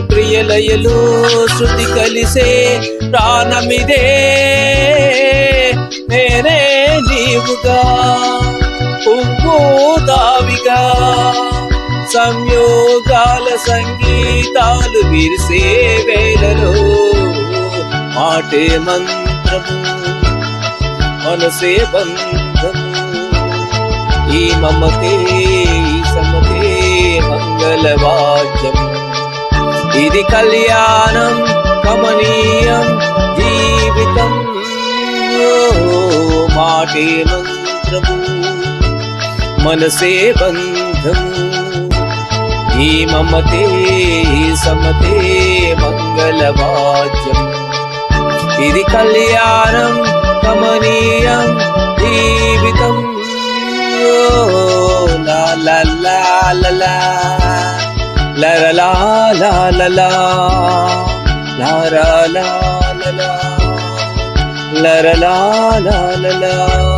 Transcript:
ప్రియలయలు శృతి కలిసే ప్రాణమిదే నేనే నీవుగా పువ్వు తావిగా సంయోగాల సంగీతాలు విరిసే వేళలో మాటే మంత్రము మనసే బంధము ఈ మమతే ఈ సమతే మంగళవాద్యం ఇది కళ్యాణం కమనీయం జీవితం మాటే మంత్రము మనసే బంధము ఈ మమతే ఈ సమతే మంగళవాద్యం ఇది కళ్యాణం కమనీయం జీవితం లా లా లా లా లా లా లా లా లా లా లా లా లా లా లా లా లా లా లా